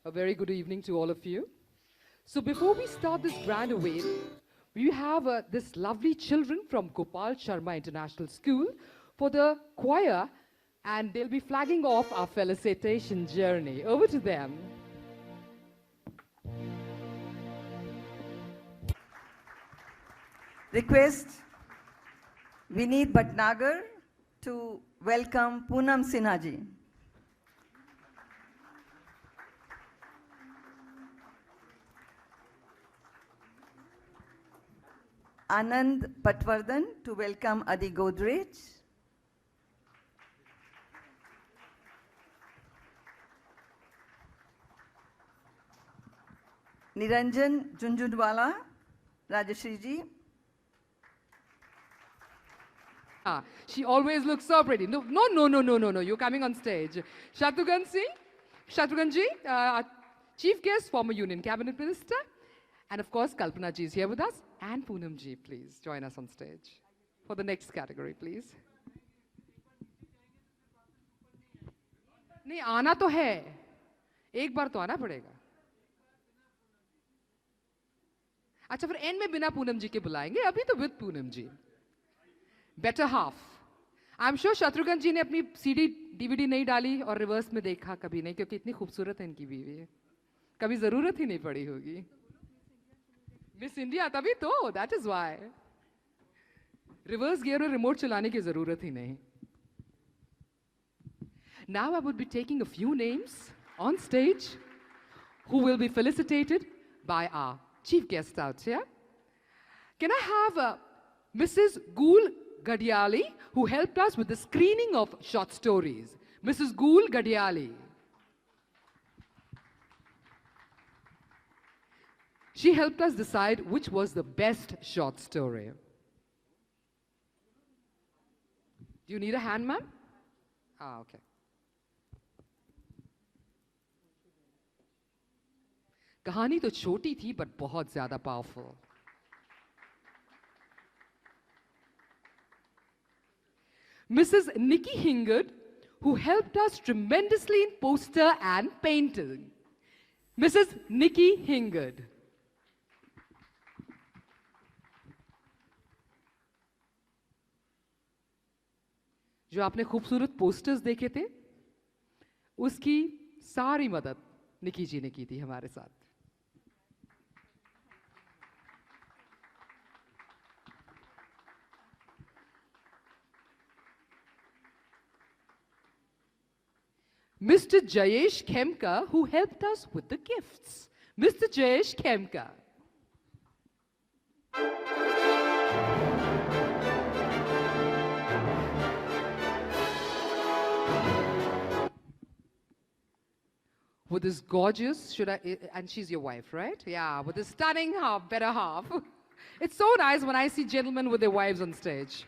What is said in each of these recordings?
A very good evening to all of you. So before we start this grand event, we have this lovely children from Gopal Sharma International School for the choir, and they'll be flagging off our felicitation journey. Over to them. Request Vineet Bhatnagar to welcome Poonam Sinha ji. Anand Patwardhan to welcome Adi Godrej. Niranjan Junjunwala, Rajashri ji. She always looks so pretty. No. You're coming on stage. Shatrughan Singh, Shatrughan ji, Chief Guest, former Union Cabinet Minister. And of course, Kalpana ji is here with us. And Poonam ji, please join us on stage for the next category, please. नहीं आना तो है एक बार तो आना पड़ेगा अच्छा फिर एंड में बिना पूनम जी के बुलाएंगे अभी तो with Poonam ji better half I am sure Shatrughan ji ने अपनी सीडी डीवीडी नहीं डाली और रिवर्स में देखा कभी नहीं क्योंकि इतनी खूबसूरत है इनकी बीवी कभी जरूरत ही नहीं पड़ी होगी मिस इंडिया तभी तो that is why reverse gear और रिमोट चलाने की जरूरत ही नहीं Now I would be taking a few names on stage who will be felicitated by our chief guest out here. Can I have Mrs. Gool Gadiali, who helped us with the screening of short stories? Mrs. Gool Gadiali. She helped us decide which was the best short story. Do you need a hand, ma'am? Okay. कहानी तो छोटी थी but बहुत ज्यादा powerful Mrs. Nikki Hingard, who helped us tremendously in poster and painting. Mrs. Nikki Hingard. जो आपने खूबसूरत posters देखे थे उसकी सारी मदद निकी जी ने की थी हमारे साथ Mr. Jayesh Khemka, who helped us with the gifts. Mr. Jayesh Khemka. With this gorgeous, and she's your wife, right? Yeah, with this stunning half, better half. It's so nice when I see gentlemen with their wives on stage.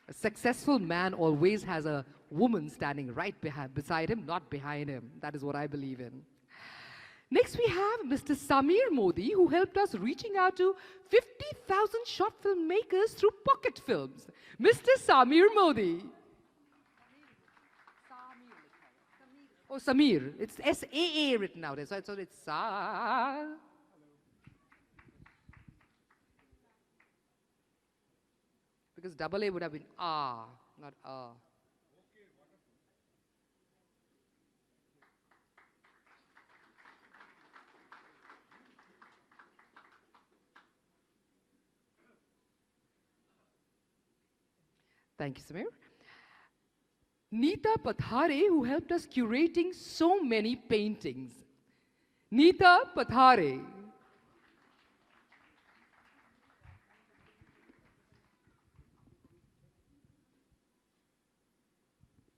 A successful man always has a woman standing right beside him, not behind him. That is what I believe in. Next, we have Mr. Samir Modi, who helped us reaching out to 50,000 short film makers through Pocket Films. Mr. Samir Modi. Oh, Samir. It's S-A-A written out. So it's Sa. Because double A would have been ah, not ah. Thank you, Samir. Neeta Pathare, who helped us curating so many paintings. Neeta Pathare.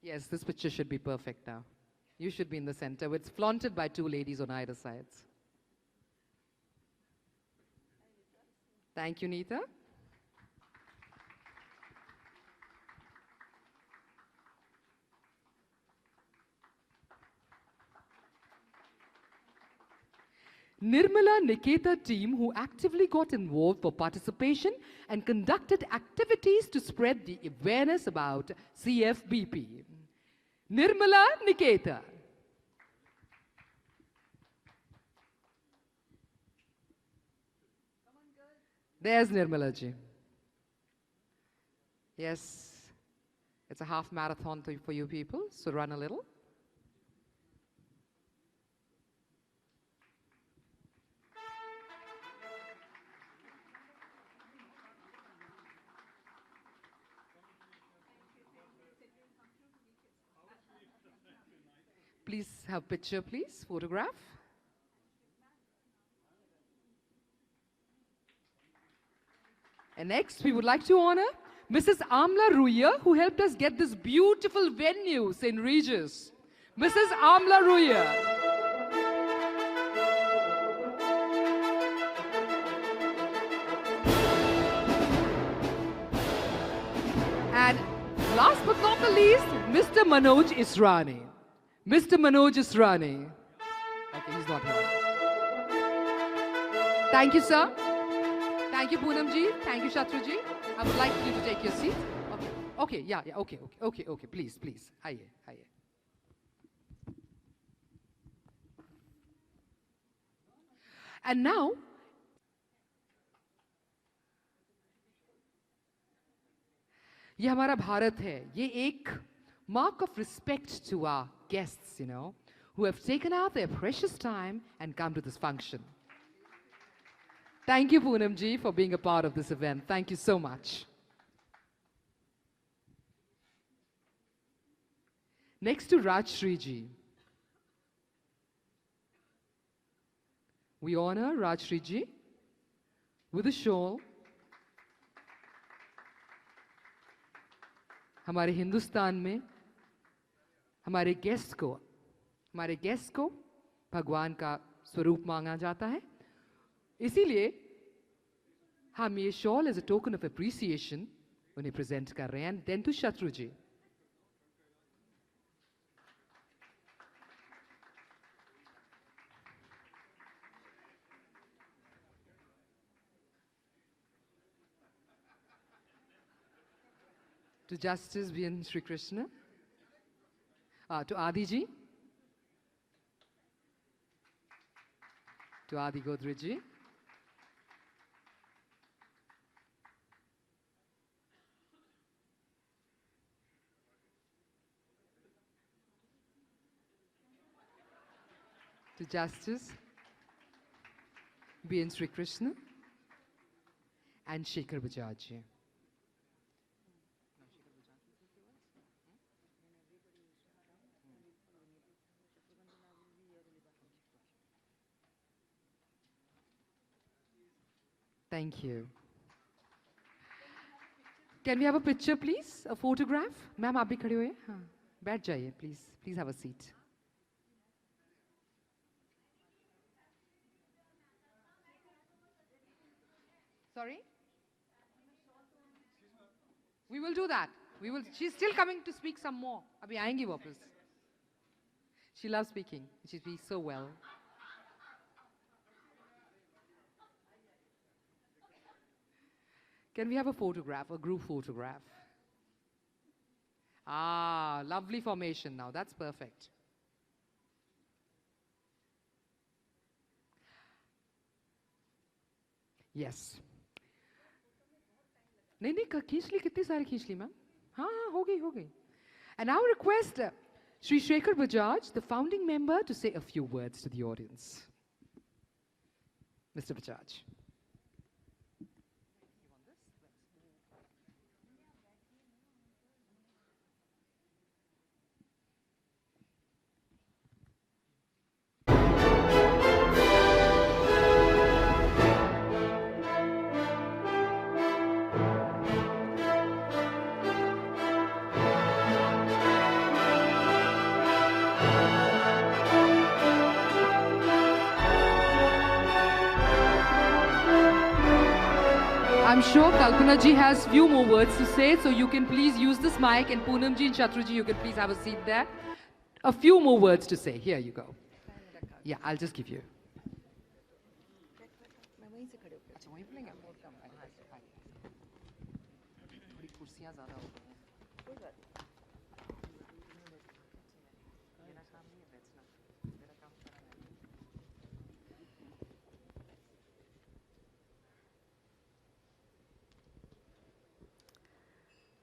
Yes, this picture should be perfect now. You should be in the center. It's flaunted by two ladies on either sides. Thank you, Neeta. Nirmala Niketa team who actively got involved for participation and conducted activities to spread the awareness about CFBP. Nirmala Niketa. There's Nirmala ji. Yes, it's a half marathon for you people, so run a little. Please have picture, please, photograph. And next, we would like to honor Mrs. Amla Ruya, who helped us get this beautiful venue, St. Regis. Mrs. Amla Ruya. And last but not the least, Mr. Manoj Israni. Mr. Manoj Israni. Okay, he's not here. Thank you, sir. Thank you, Poonam ji. Thank you, Shatru ji. I would like you to take your seat. Okay, yeah, okay. Please. Aye. And now, ये हमारा भारत है. ये एक mark of respect to our guests, who have taken out their precious time and come to this function. Thank you, Poonam ji, for being a part of this event. Thank you so much. Next to Rajshri ji. We honor Rajshri ji with a shawl. हमारे हिंदुस्तान में हमारे guest को भगवान का स्वरूप मांगा जाता है. इसीलिए हम ये shawl as a token of appreciation उन्हें प्रेजेंट कर रहे हैं. एंड देन टू शत्रु जी. To Justice V.N. Sri Krishna. To Adi ji. To Adi Godrej ji. To Justice B.N. Sri Krishna and Shekhar Bajaj ji. Thank you. Can we have a picture, please? A photograph? Ma'am, आप भी खड़े हुए? हाँ. बैठ जाइए, please. Please have a seat. Sorry? We will do that. She's still coming to speak some more. अभी आएंगी वापस. She loves speaking. She speaks so well. Can we have a photograph, a group photograph? Ah, lovely formation now. That's perfect. Yes. नहीं खींच ली, कितनी सारी खींच ली ma'am. हाँ हो गई. And now request Sri Shekhar Bajaj, the founding member, to say a few words to the audience. Mr. Bajaj. I'm sure Kalpana ji has few more words to say, so you can please use this mic, and Poonam ji and Shatru ji, you can please have a seat there. A few more words to say. Here you go. Yeah, I'll just give you.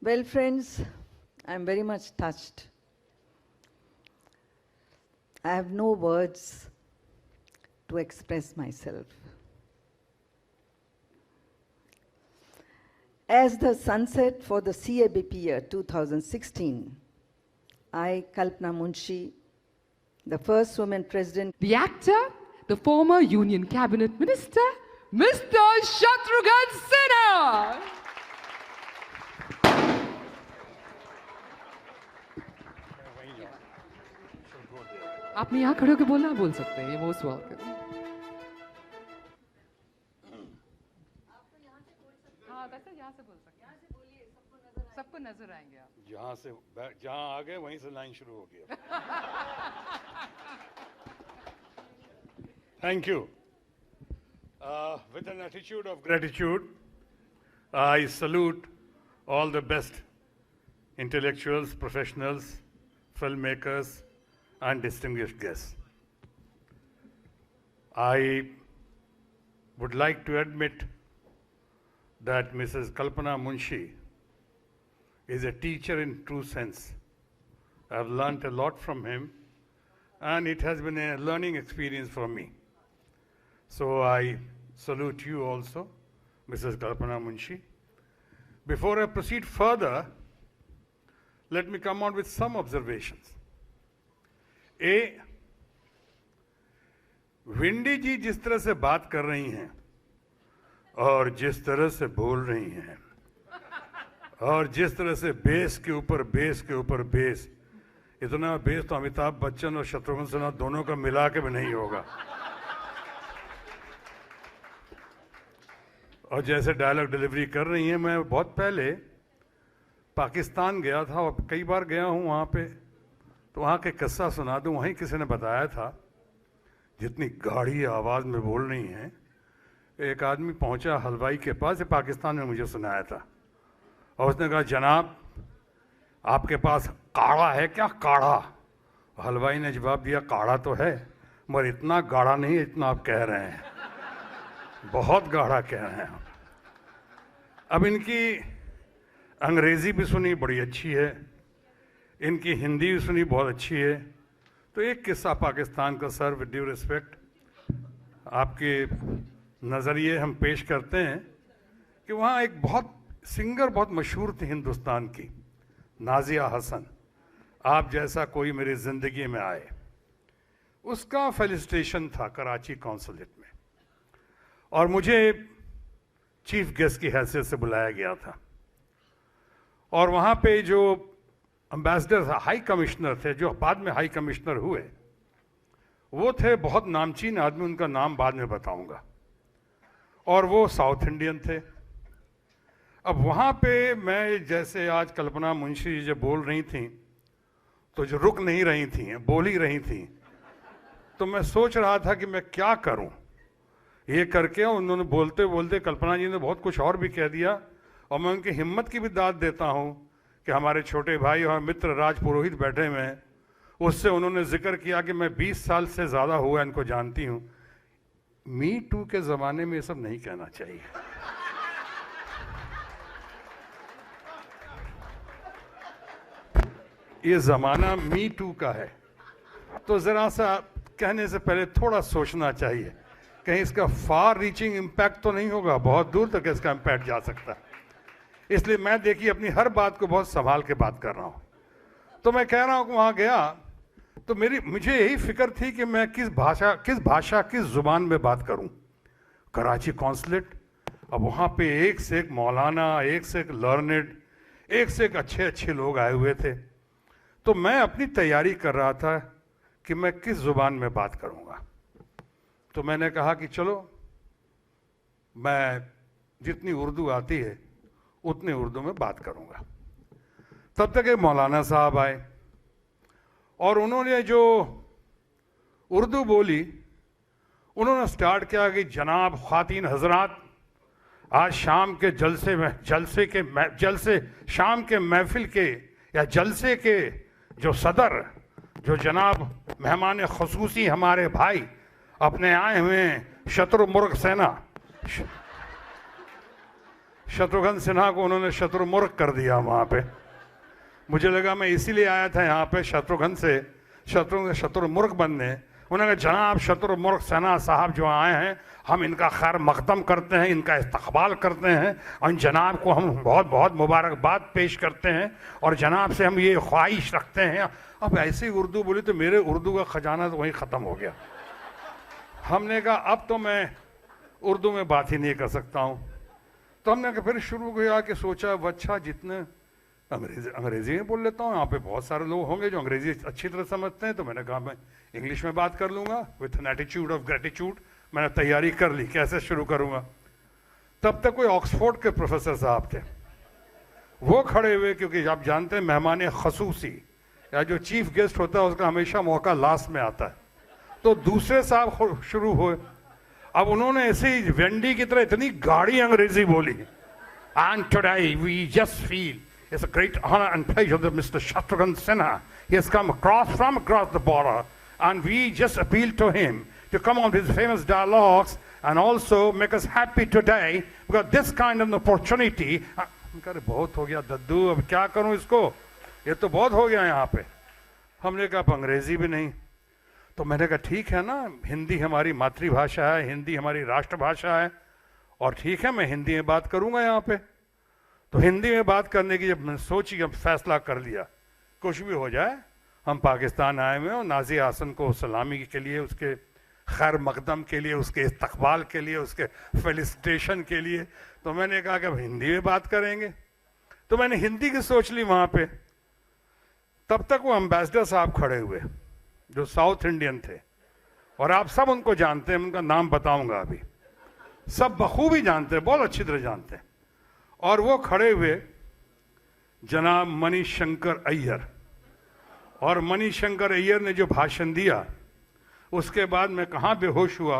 Well, friends, I'm very much touched. I have no words to express myself. As the sunset for the CABP year 2016, I, Kalpana Munshi, the first woman president, The actor, the former Union Cabinet Minister, Mr. Shatrughan Sinha. आपने यहाँ खड़े होकर बोलना बोल सकते हैं, most welcome. हाँ वैसे यहाँ से बोल सकते हैं, सबको नजर आएंगे आप। जहाँ आ गए वहीं से लाइन शुरू हो गया। Thank you. With an attitude of gratitude, I salute all the best intellectuals, professionals, filmmakers, and distinguished guests. I would like to admit that Mrs. Kalpana Munshi is a teacher in true sense. I've learnt a lot from him, and it has been a learning experience for me. So I salute you also, Mrs. Kalpana Munshi. Before I proceed further, let me come on with some observations. विंडी जी जिस तरह से बात कर रही हैं और जिस तरह से बोल रही हैं और जिस तरह से बेस के ऊपर बेस, इतना बेस तो अमिताभ बच्चन और शत्रुघ्न सिन्हा दोनों का मिला के भी नहीं होगा। और जैसे डायलॉग डिलीवरी कर रही हैं, मैं बहुत पहले पाकिस्तान गया था और कई बार गया हूँ वहाँ पे, तो वहाँ के किस्सा सुना दूँ। वहीं किसी ने बताया था जितनी गाढ़ी आवाज़ में बोल रही हैं। एक आदमी पहुँचा हलवाई के पास, ये पाकिस्तान में मुझे सुनाया था, और उसने कहा जनाब आपके पास काढ़ा है क्या? काढ़ा। हलवाई ने जवाब दिया काढ़ा तो है मगर इतना गाढ़ा नहीं इतना आप कह रहे हैं, बहुत गाढ़ा कह रहे हैं। अब इनकी अंग्रेज़ी भी सुनी बड़ी अच्छी है, इनकी हिंदी भी सुनी बहुत अच्छी है। तो एक किस्सा पाकिस्तान का सर, विद ड्यू रिस्पेक्ट आपके नज़रिए हम पेश करते हैं कि वहाँ एक बहुत सिंगर बहुत मशहूर थी हिंदुस्तान की, नाजिया हसन। आप जैसा कोई मेरी ज़िंदगी में आए, उसका फेलिसिटेशन था कराची कौंसलेट में, और मुझे चीफ गेस्ट की हैसियत से बुलाया गया था। और वहाँ पे जो एम्बेसडर था, हाई कमिश्नर थे, जो बाद में हाई कमिश्नर हुए, वो थे बहुत नामचीन आदमी, उनका नाम बाद में बताऊंगा, और वो साउथ इंडियन थे। अब वहाँ पे मैं जैसे आज कल्पना मुंशी जब बोल रही थी तो जो रुक नहीं रही थी, बोल ही रही थी, तो मैं सोच रहा था कि मैं क्या करूं ये करके। उन्होंने बोलते बोलते कल्पना जी ने बहुत कुछ और भी कह दिया, और मैं उनकी हिम्मत की भी दाद देता हूं कि हमारे छोटे भाई और मित्र राज पुरोहित बैठे हुए हैं, उससे उन्होंने जिक्र किया कि मैं 20 साल से ज़्यादा हुआ इनको जानती हूं। मी टू के ज़माने में ये सब नहीं कहना चाहिए। ये ज़माना मी टू का है, तो ज़रा सा कहने से पहले थोड़ा सोचना चाहिए, कहीं इसका फार रीचिंग इम्पैक्ट तो नहीं होगा, बहुत दूर तक इसका इम्पैक्ट जा सकता है। इसलिए मैं देखिए अपनी हर बात को बहुत संभाल के बात कर रहा हूँ। तो मैं कह रहा हूँ कि वहाँ गया तो मुझे यही फिक्र थी कि मैं किस भाषा किस ज़ुबान में बात करूँ। कराची कौंसलेट, अब वहाँ पे एक से एक मौलाना, एक से एक लर्नेड, एक से एक अच्छे अच्छे लोग आए हुए थे। तो मैं अपनी तैयारी कर रहा था कि मैं किस ज़ुबान में बात करूँगा। तो मैंने कहा कि चलो मैं जितनी उर्दू आती है उतने उर्दू में बात करूँगा। तब तक एक मौलाना साहब आए और उन्होंने जो उर्दू बोली, उन्होंने स्टार्ट किया कि जनाब ख़वातीन हज़रात, आज शाम के जलसे शाम के महफिल के या जलसे के जो सदर, जो जनाब मेहमान खसूसी हमारे भाई अपने आए हुए शत्रुमुर्ग सेना, शत्रुघ्न सिन्हा को उन्होंने शत्रुमुर्ग कर दिया वहां पे। मुझे लगा मैं इसीलिए आया था यहाँ पे शत्रुघ्न से शत्रुमुर्ग बनने। उन्होंने कहा जनाब शत्रुमुर्ग सेना साहब जो आए हैं, हम इनका खैर मकदम करते हैं, इनका इस्तकबाल करते हैं और जनाब को हम बहुत बहुत मुबारकबाद पेश करते हैं और जनाब से हम ये ख्वाहिश रखते हैं। अब ऐसे ही उर्दू बोली तो मेरे उर्दू का खजाना तो वहीं ख़त्म हो गया। हमने कहा अब तो मैं उर्दू में बात ही नहीं कर सकता हूँ। तो हमने कहा फिर शुरू किया कि सोचा अच्छा जितने अंग्रेजी में बोल लेता हूँ, यहाँ पे बहुत सारे लोग होंगे जो अंग्रेजी अच्छी तरह समझते हैं। तो मैंने कहा मैं इंग्लिश में बात कर लूँगा with an attitude of gratitude. मैंने तैयारी कर ली कैसे शुरू करूँगा। तब तक कोई ऑक्सफोर्ड के प्रोफेसर साहब थे, वो खड़े हुए, क्योंकि आप जानते हैं मेहमान खसूसी या जो चीफ गेस्ट होता है उसका हमेशा मौका लास्ट में आता है। तो दूसरे साहब शुरू हुए। अब उन्होंने ऐसे ही वेंडी की तरह इतनी गाढ़ी अंग्रेजी बोली, and today we just feel it's a great honor and pleasure that Mr. Shatrughan Sinha, he has come from across the border, and we just appeal to him to come on with his famous dialogues and also make us happy today because this kind of opportunity. अरे बहुत हो गया दद्दू, अब क्या करूं इसको, ये तो बहुत हो गया यहाँ पे। हमने कहा अंग्रेजी भी नहीं। तो मैंने कहा ठीक है ना, हिंदी हमारी मातृभाषा है, हिंदी हमारी राष्ट्रभाषा है, और ठीक है मैं हिंदी में बात करूंगा यहाँ पे। तो हिंदी में बात करने की जब मैंने सोची, अब फैसला कर लिया कुछ भी हो जाए, हम पाकिस्तान आए हुए हैं और नाज़ी हासन को सलामी के लिए, उसके खैर मकदम के लिए, उसके इस्तकबाल के लिए, उसके फेलिसिटेशन के लिए, तो मैंने कहा कि अब हिंदी में बात करेंगे। तो मैंने हिंदी की सोच ली वहाँ पे। तब तक वो एम्बेसडर साहब खड़े हुए जो साउथ इंडियन थे, और आप सब उनको जानते हैं, उनका नाम बताऊंगा अभी, सब बखूबी जानते हैं, बहुत अच्छी तरह जानते हैं। और वो खड़े हुए जनाब मणिशंकर अय्यर, और मणिशंकर अय्यर ने जो भाषण दिया उसके बाद मैं कहाँ बेहोश हुआ,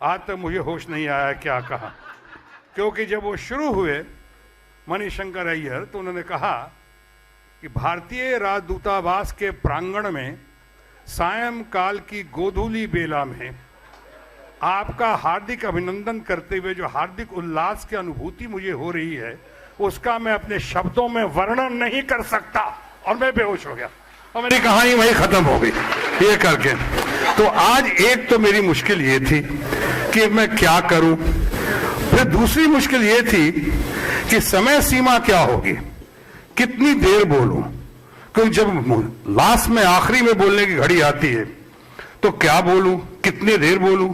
आज तक मुझे होश नहीं आया क्या कहा। क्योंकि जब वो शुरू हुए मणिशंकर अय्यर, तो उन्होंने कहा कि भारतीय राजदूतावास के प्रांगण में सायंकाल की गोधूली बेला में आपका हार्दिक अभिनंदन करते हुए जो हार्दिक उल्लास की अनुभूति मुझे हो रही है, उसका मैं अपने शब्दों में वर्णन नहीं कर सकता। और मैं बेहोश हो गया और मेरी कहानी वहीं खत्म हो गई ये करके। तो आज एक तो मेरी मुश्किल ये थी कि मैं क्या करूं, फिर दूसरी मुश्किल ये थी कि समय सीमा क्या होगी, कितनी देर बोलूं, क्योंकि जब लास्ट में आखिरी में बोलने की घड़ी आती है तो क्या बोलूं, कितनी देर बोलूं,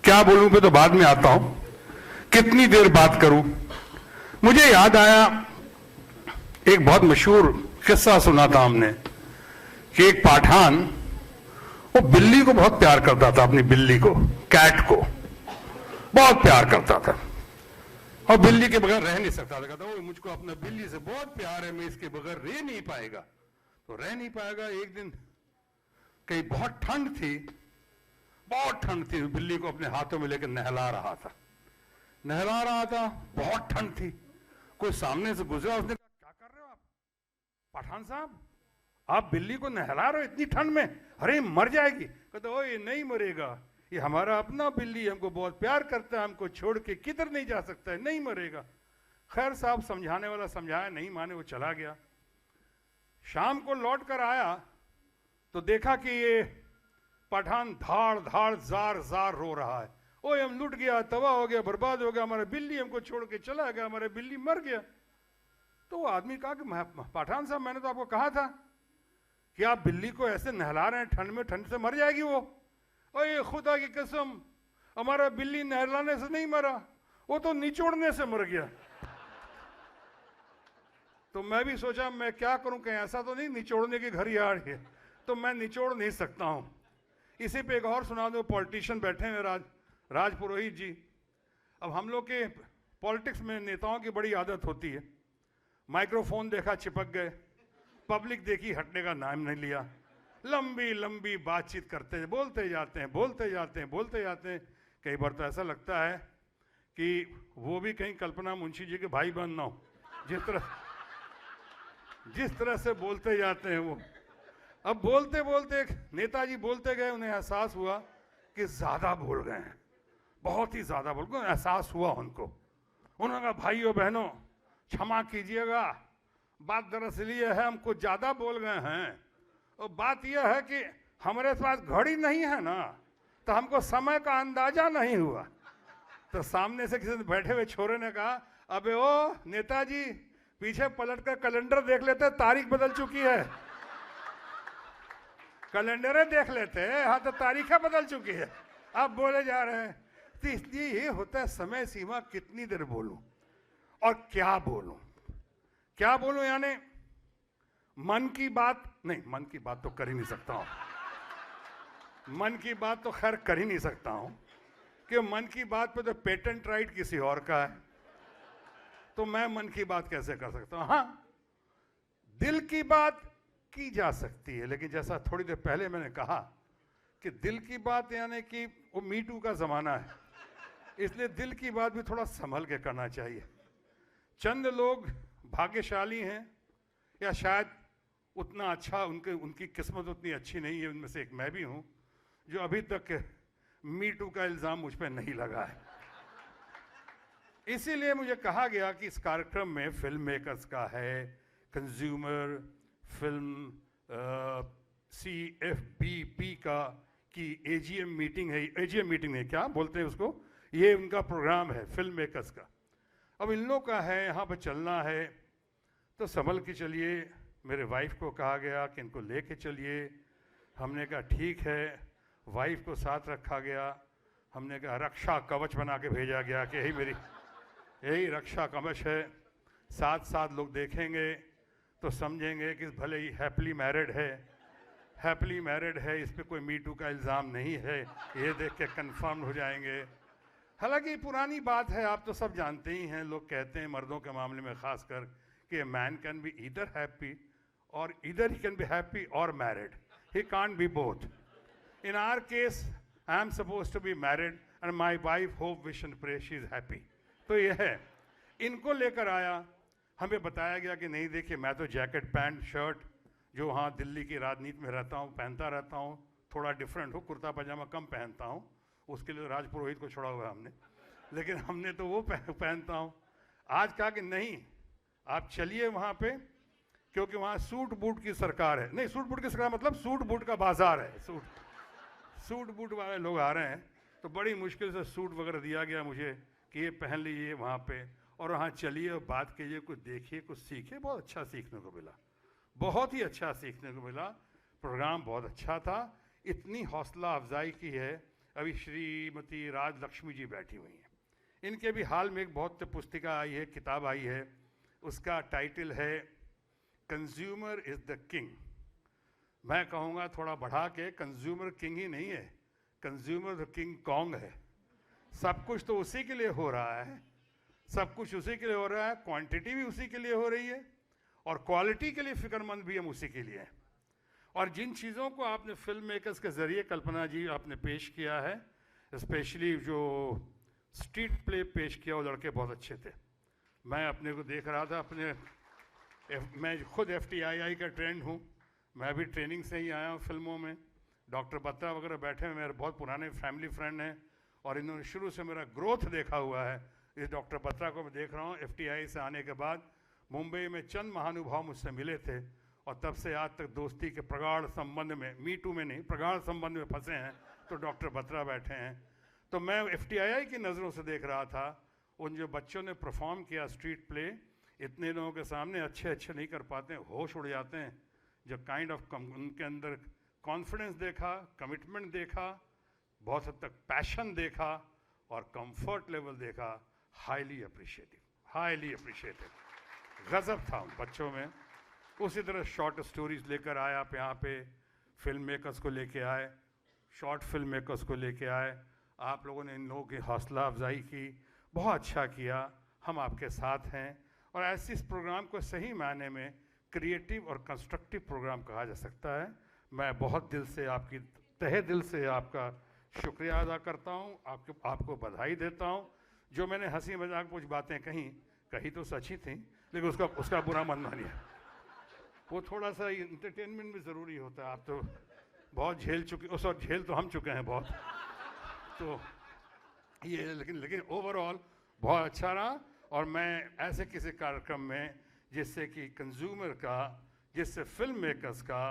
क्या बोलूं पे तो बाद में आता हूं, कितनी देर बात करूं। मुझे याद आया एक बहुत मशहूर किस्सा सुना था हमने कि एक पठान वो बिल्ली को बहुत प्यार करता था, अपनी बिल्ली को, कैट को बहुत प्यार करता था, और बिल्ली के बगैर रह नहीं सकता था। कहता वो मुझको अपना बिल्ली से बहुत प्यार है, मैं इसके बगैर रह नहीं पाएगा। तो रह नहीं पाएगा। एक दिन कहीं बहुत ठंड थी, बहुत ठंड थी, बिल्ली को अपने हाथों में लेकर नहला रहा था, बहुत ठंड थी। कोई सामने से गुजरा, उसने कहा क्या कर रहे हो आप पठान साहब, आप बिल्ली को नहला रहे हो इतनी ठंड में, अरे मर जाएगी। कहते ओ ये नहीं मरेगा, ये हमारा अपना बिल्ली, हमको बहुत प्यार करता है, हमको छोड़ के किधर नहीं जा सकता है, नहीं मरेगा। खैर साहब समझाने वाला समझाया, नहीं माने, वो चला गया। शाम को लौट कर आया तो देखा कि ये पठान धाड़ धाड़ जार जार रो रहा है, ओए हम लुट गया, तबाह हो गया, बर्बाद हो गया, हमारा बिल्ली हमको छोड़ के चला गया, हमारा बिल्ली मर गया। तो वो आदमी कहा कि पठान साहब मैंने तो आपको कहा था कि आप बिल्ली को ऐसे नहला रहे हैं ठंड में, ठंड से मर जाएगी वो। ओए खुदा की कसम, हमारा बिल्ली नहलाने से नहीं मरा, वो तो निचोड़ने से मर गया। तो मैं भी सोचा मैं क्या करूं, कहीं ऐसा तो नहीं निचोड़ने की घड़ी आ रही है, तो मैं निचोड़ नहीं सकता हूं। इसी पे एक और सुना दो, पॉलिटिशियन बैठे हैं राज पुरोहित जी। अब हम लोग के पॉलिटिक्स में नेताओं की बड़ी आदत होती है, माइक्रोफोन देखा चिपक गए, पब्लिक देखी हटने का नाम नहीं लिया, लंबी लंबी बातचीत करते हैं, बोलते जाते हैं। कई बार तो ऐसा लगता है कि वो भी कहीं कल्पना मुंशी जी के भाई बहन ना हो, जिस तरह से बोलते जाते हैं वो। अब बोलते बोलते नेताजी बोलते गए, उन्हें एहसास हुआ कि ज्यादा बोल गए हैं, बहुत ही ज्यादा बोल गए। एहसास हुआ उनको। उन्होंने कहा भाइयों बहनों क्षमा कीजिएगा, बात दरअसल ये है हम कुछ ज्यादा बोल गए हैं, और बात यह है कि हमारे पास घड़ी नहीं है ना, तो हमको समय का अंदाजा नहीं हुआ। तो सामने से किसी बैठे हुए छोरे ने कहा, अबे ओ नेताजी पीछे पलट कर कैलेंडर देख लेते, तारीख बदल चुकी है। कैलेंडर देख लेते, हाँ तो तारीखें बदल चुकी है, अब बोले जा रहे हैं। तो इसलिए ये होता है समय सीमा, कितनी देर बोलूं और क्या बोलूं। क्या बोलूं यानी मन की बात नहीं, मन की बात तो कर ही नहीं सकता हूं। मन की बात तो खैर कर ही नहीं सकता हूं कि मन की बात पे तो पेटेंट राइट किसी और का है, तो मैं मन की बात कैसे कर सकता हूं। हाँ, दिल की बात की जा सकती है, लेकिन जैसा थोड़ी देर पहले मैंने कहा कि दिल की बात यानी कि वो मी टू का जमाना है, इसलिए दिल की बात भी थोड़ा संभल के करना चाहिए। चंद लोग भाग्यशाली हैं, या शायद उतना अच्छा उनकी किस्मत उतनी अच्छी नहीं है, उनमें से एक मैं भी हूं, जो अभी तक मी टू का इल्जाम मुझ पर नहीं लगा है। इसीलिए मुझे कहा गया कि इस कार्यक्रम में फिल्म मेकर्स का है, कंज्यूमर फिल्म CFBP का की AGM मीटिंग है। AGM मीटिंग नहीं, क्या बोलते हैं उसको, ये उनका प्रोग्राम है फिल्म मेकर्स का। अब इन लोगों का है, यहाँ पर चलना है, तो संभल के चलिए। मेरे वाइफ को कहा गया कि इनको लेके चलिए, हमने कहा ठीक है। वाइफ को साथ रखा गया, हमने कहा रक्षा कवच बना के भेजा गया कि यही रक्षा कवच है। साथ साथ लोग देखेंगे तो समझेंगे कि भले ही हैप्पीली मैरिड है, इस पर कोई मी टू का इल्ज़ाम नहीं है, ये देख के कन्फर्म हो जाएंगे। हालांकि पुरानी बात है, आप तो सब जानते ही हैं, लोग कहते हैं मर्दों के मामले में खासकर कि man can be either happy or either he can be happy or married, he can't be both. In our case I am suppose to be married and my wife hope wish and pray she is happy. तो ये है, इनको लेकर आया। हमें बताया गया कि नहीं देखिए, मैं तो जैकेट पैंट शर्ट जो वहाँ दिल्ली की राजनीति में रहता हूँ पहनता रहता हूँ, थोड़ा डिफरेंट हो, कुर्ता पजामा कम पहनता हूँ, उसके लिए राजपुरोहित को छोड़ा हुआ है हमने, लेकिन हमने तो वो पहनता हूँ। आज कहा कि नहीं, आप चलिए वहाँ पे, क्योंकि वहाँ सूट बूट की सरकार है। नहीं, सूट बूट की सरकार मतलब सूट बूट का बाजार है, सूट बूट वाले लोग आ रहे हैं, तो बड़ी मुश्किल से सूट वगैरह दिया गया मुझे कि ये पहन लीजिए वहाँ पे, और वहाँ चलिए और बात कीजिए, कुछ देखिए, कुछ सीखिए। बहुत अच्छा सीखने को मिला, बहुत ही अच्छा सीखने को मिला। प्रोग्राम बहुत अच्छा था। इतनी हौसला अफजाई की है। अभी श्रीमती राजलक्ष्मी जी बैठी हुई हैं, इनके भी हाल में एक बहुत पुस्तिका आई है, किताब आई है, उसका टाइटल है कंज्यूमर इज द किंग। मैं कहूँगा थोड़ा बढ़ा के, कंज्यूमर किंग ही नहीं है, कंज्यूमर द किंग कॉन्ग है। सब कुछ तो उसी के लिए हो रहा है, सब कुछ उसी के लिए हो रहा है, क्वांटिटी भी उसी के लिए हो रही है, और क्वालिटी के लिए फिक्रमंद भी हम उसी के लिए हैं। और जिन चीज़ों को आपने फिल्म मेकर्स के ज़रिए, कल्पना जी आपने पेश किया है, स्पेशली जो स्ट्रीट प्ले पेश किया, वो लड़के बहुत अच्छे थे। मैं अपने को देख रहा था, मैं खुद FTII का ट्रेंड हूँ, मैं भी ट्रेनिंग से ही आया हूँ फिल्मों में। डॉक्टर बत्रा वगैरह बैठे हैं, मेरे बहुत पुराने फैमिली फ्रेंड हैं, और इन्होंने शुरू से मेरा ग्रोथ देखा हुआ है। इस डॉक्टर बत्रा को मैं देख रहा हूँ, FTII से आने के बाद मुंबई में चंद महानुभाव मुझसे मिले थे, और तब से आज तक दोस्ती के प्रगाढ़ संबंध में, मी टू में नहीं, प्रगाढ़ संबंध में फंसे हैं, तो डॉक्टर बत्रा बैठे हैं। तो मैं FTII की नज़रों से देख रहा था, उन जो बच्चों ने परफॉर्म किया स्ट्रीट प्ले, इतने लोगों के सामने अच्छे नहीं कर पाते हैं, होश उड़ जाते हैं। जो काइंड ऑफ उनके अंदर कॉन्फिडेंस देखा, कमिटमेंट देखा, बहुत हद तक पैशन देखा, और कंफर्ट लेवल देखा, हाईली अप्रिशिएटेड। गजब था उन बच्चों में। उसी तरह शॉर्ट स्टोरीज लेकर आए आप यहाँ पे, फिल्म मेकर्स को लेके आए, शॉर्ट फिल्म मेकर्स को लेके आए। आप लोगों ने इन लोगों की हौसला अफजाई की, बहुत अच्छा किया। हम आपके साथ हैं, और ऐसे इस प्रोग्राम को सही मायने में क्रिएटिव और कंस्ट्रक्टिव प्रोग्राम कहा जा सकता है। मैं बहुत दिल से, आपकी तहे दिल से आपका शुक्रिया अदा करता हूँ, आपको बधाई देता हूँ। जो मैंने हंसी मजाक कुछ बातें कही तो सच ही थी, लेकिन उसका बुरा मन मानिए। वो थोड़ा सा इंटरटेनमेंट भी ज़रूरी होता है। आप तो बहुत झेल चुके, उस वक्त झेल तो हम चुके हैं बहुत। तो ये लेकिन ओवरऑल बहुत अच्छा रहा। और मैं ऐसे किसी कार्यक्रम में जिससे कि कंज्यूमर का, जिससे फिल्म मेकर्स का,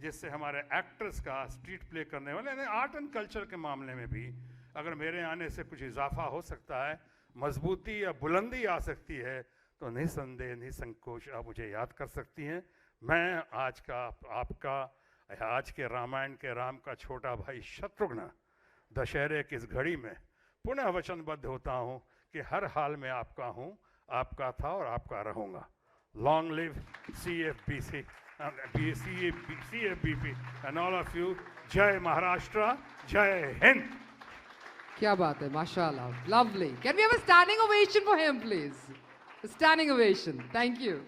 जिससे हमारे एक्टर्स का, स्ट्रीट प्ले करने वाले, यानी आर्ट एंड कल्चर के मामले में भी अगर मेरे आने से कुछ इजाफा हो सकता है, मजबूती या बुलंदी आ सकती है, तो निसंदेह निसंकोच आप मुझे याद कर सकती हैं। मैं आज का आपका, आज के रामायण के राम का छोटा भाई शत्रुघ्न दशहरे की इस घड़ी में पुनः वचनबद्ध होता हूँ कि हर हाल में आपका हूँ, आपका था और आपका रहूँगा। Long live CFBC, CFBP and all of you. जय महाराष्ट्र, जय हिंद। क्या बात है, माशाल्लाह, lovely. Can we have a standing ovation for him, please? A standing ovation. Thank you.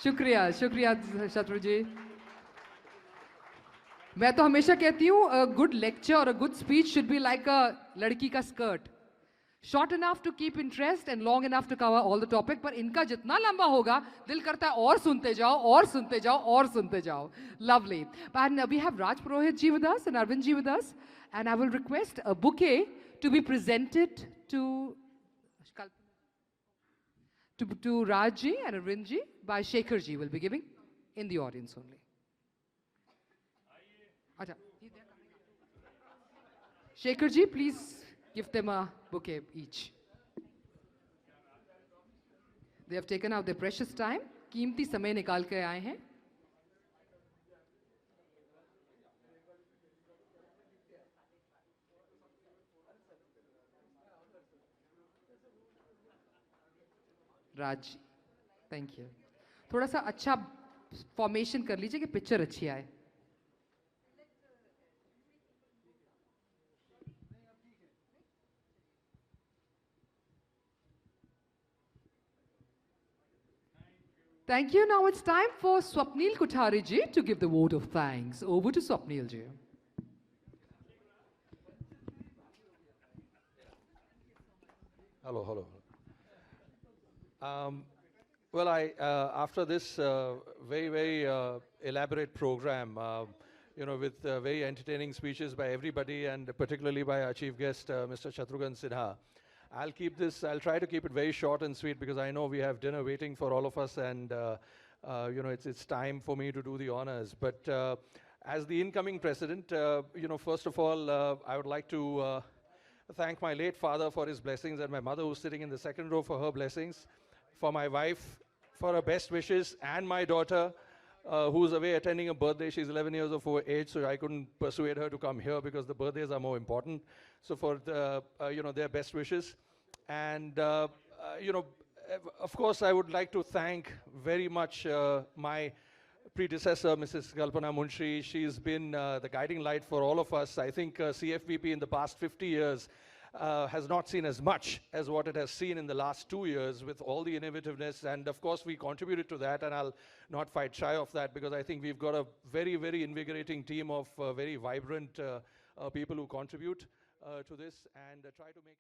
शुक्रिया, शुक्रिया शत्रु जी। मैं तो हमेशा कहती हूँ, a good lecture or a good speech should be like a लड़की का skirt. Short enough to keep interest and long enough to cover all the topic. पर इनका जितना लंबा होगा, दिल करता है और सुनते जाओ, और सुनते जाओ, और सुनते जाओ। Lovely. And we have Raj Purohit ji with us and Arvind ji with us. And I will request a bouquet to be presented to Raj ji and Arvind ji by Shekhar ji will be giving in the audience only. Acha, Shekhar ji, please give them a bouquet each. They have taken out their precious time. कीमती समय निकाल के आए हैं. राज, thank you. थोड़ा सा अच्छा formation कर लीजिए कि पिक्चर अच्छी आए. Thank you. Now it's time for Swapnil Kothari ji to give the vote of thanks. Over to Swapnil ji. Hello. Well, after this very elaborate program, with very entertaining speeches by everybody and particularly by our chief guest, Mr. Shatrughan Sinha, I'll try to keep it very short and sweet because I know we have dinner waiting for all of us and, it's time for me to do the honors. But as the incoming president, first of all, I would like to thank my late father for his blessings and my mother who's sitting in the second row for her blessings, for my wife for her best wishes, and my daughter who's away attending a birthday. She's 11 years of age, so I couldn't persuade her to come here because the birthdays are more important. So for the, their best wishes. And, of course, I would like to thank very much my predecessor, Mrs. Kalpana Munshi. She's been the guiding light for all of us. I think CFBP in the past 50 years has not seen as much as what it has seen in the last 2 years with all the innovativeness. And of course, we contributed to that, and I'll not fight shy of that because I think we've got a very invigorating team of very vibrant people who contribute to this and try to make